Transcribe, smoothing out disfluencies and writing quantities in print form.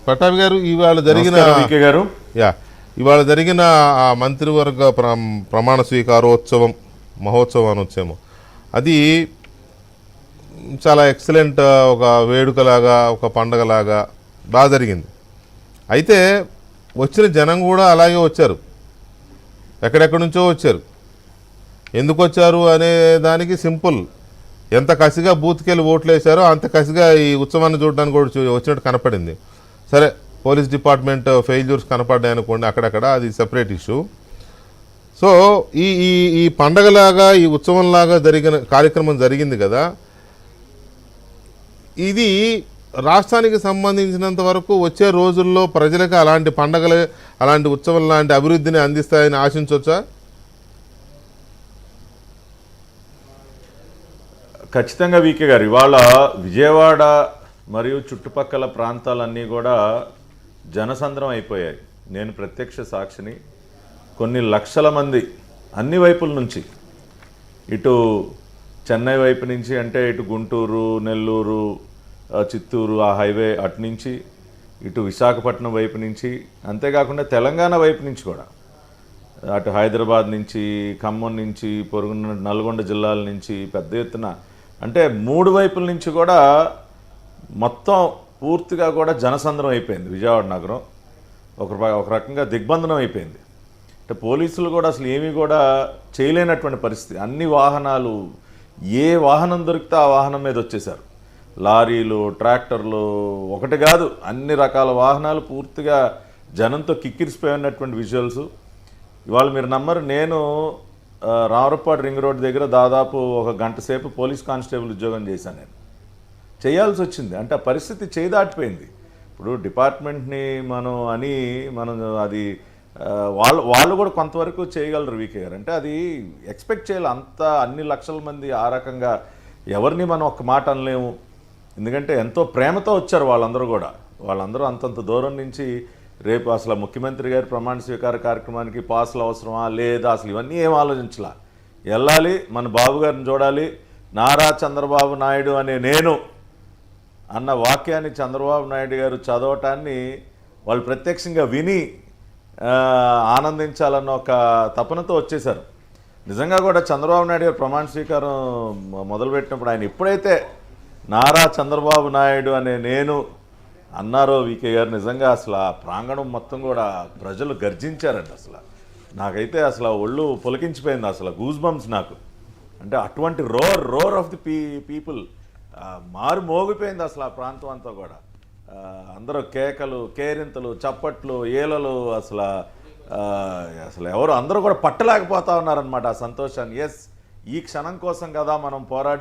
పట్టాభి గారు ఇవాళ జరిగిన గారు ఇవాళ జరిగిన ఆ మంత్రివర్గ ప్రమాణ స్వీకారోత్సవం మహోత్సవం అనొచ్చేమో, అది చాలా ఎక్సలెంట్, ఒక వేడుకలాగా ఒక పండగలాగా బాగా జరిగింది. అయితే వచ్చిన జనం కూడా అలాగే వచ్చారు, ఎక్కడెక్కడి నుంచో వచ్చారు. ఎందుకు వచ్చారు అనే దానికి సింపుల్, ఎంత కసిగా బూత్కెళ్ళి ఓట్లు వేశారో అంత కసిగా ఈ ఉత్సవాన్ని చూడడానికి కూడా వచ్చినట్టు కనపడింది. సరే, పోలీస్ డిపార్ట్మెంట్ ఫెయిల్యూర్స్ కనపడ్డాయి అనుకోండి అక్కడక్కడ, అది సెపరేట్ ఇష్యూ. సో ఈ ఈ ఈ పండగలాగా ఈ ఉత్సవంలాగా జరిగిన కార్యక్రమం జరిగింది కదా, ఇది రాష్ట్రానికి సంబంధించినంత వరకు వచ్చే రోజుల్లో ప్రజలకు అలాంటి పండగలు అలాంటి ఉత్సవం లాంటి అభివృద్ధిని అందిస్తాయని ఆశించవచ్చా? ఖచ్చితంగా వీకే గారు, ఇవాళ విజయవాడ మరియు చుట్టుపక్కల ప్రాంతాలన్నీ కూడా జనసంద్రం అయిపోయాయి. నేను ప్రత్యక్ష సాక్షిని. కొన్ని లక్షల మంది అన్ని వైపుల నుంచి, ఇటు చెన్నై వైపు నుంచి, అంటే ఇటు గుంటూరు, నెల్లూరు, చిత్తూరు ఆ హైవే అటు నుంచి, ఇటు విశాఖపట్నం వైపు నుంచి, అంతేకాకుండా తెలంగాణ వైపు నుంచి కూడా, అటు హైదరాబాద్ నుంచి, ఖమ్మం నుంచి, పొరుగున నల్గొండ జిల్లాల నుంచి పెద్ద ఎత్తున, అంటే మూడు వైపుల నుంచి కూడా మొత్తం పూర్తిగా కూడా జనసంద్రం అయిపోయింది విజయవాడ నగరం. ఒక రకంగా దిగ్బంధనం అయిపోయింది. అంటే పోలీసులు కూడా అసలు ఏమీ కూడా చేయలేనటువంటి పరిస్థితి. అన్ని వాహనాలు, ఏ వాహనం దొరికితే ఆ వాహనం మీద వచ్చేసారు. లారీలు, ట్రాక్టర్లు, ఒకటి కాదు అన్ని రకాల వాహనాలు పూర్తిగా జనంతో కిక్కిరిసిపోయినటువంటి విజువల్స్. ఇవాళ మీరు నమ్మరు, నేను రామరపాడు రింగ్ రోడ్ దగ్గర దాదాపు ఒక గంట సేపు పోలీస్ కానిస్టేబుల్ ఉద్యోగం చేశాను. నేను చేయాల్సి వచ్చింది. అంటే ఆ పరిస్థితి చేదాటిపోయింది. ఇప్పుడు డిపార్ట్మెంట్ని మనం అది వాళ్ళు కూడా కొంతవరకు చేయగలరు వీకే గారు. అంటే అది ఎక్స్పెక్ట్ చేయాలి. అంతా అన్ని లక్షల మంది ఆ రకంగా ఎవరిని మనం ఒక్క మాట అనలేము. ఎందుకంటే ఎంతో ప్రేమతో వచ్చారు వాళ్ళందరూ కూడా. వాళ్ళందరూ అంతంత దూరం నుంచి రేపు అసలు ముఖ్యమంత్రి గారి ప్రమాణ స్వీకార కార్యక్రమానికి పాసులు అవసరమా లేదా అసలు ఇవన్నీ ఏం ఆలోచించలా. వెళ్ళాలి, మన బాబు గారిని చూడాలి, నారా చంద్రబాబు నాయుడు అనే నేను అన్న వాక్యాన్ని చంద్రబాబు నాయుడు గారు చదవటాన్ని వాళ్ళు ప్రత్యక్షంగా విని ఆనందించాలన్న ఒక తపనతో వచ్చేశారు. నిజంగా కూడా చంద్రబాబు నాయుడు గారు ప్రమాణ స్వీకారం మొదలుపెట్టినప్పుడు ఆయన ఎప్పుడైతే నారా చంద్రబాబు నాయుడు అనే నేను అన్నారో వీకే గారు, నిజంగా అసలు ఆ ప్రాంగణం మొత్తం కూడా ప్రజలు గర్జించారండి. అసలు నాకైతే అసలు ఒళ్ళు పులకించిపోయింది, అసలు గూస్ బంప్స్ నాకు. అంటే అటువంటి రోర్ ఆఫ్ ది పీపుల్ మారు మోగిపోయింది అసలు ఆ ప్రాంతం అంతా కూడా. అందరూ కేకలు, కేరింతలు, చప్పట్లు, ఏలలు, అసలు ఎవరు అందరూ కూడా పట్టలేకపోతా ఉన్నారనమాట ఆ సంతోషాన్ని. ఎస్, ఈ క్షణం కోసం కదా మనం పోరాడి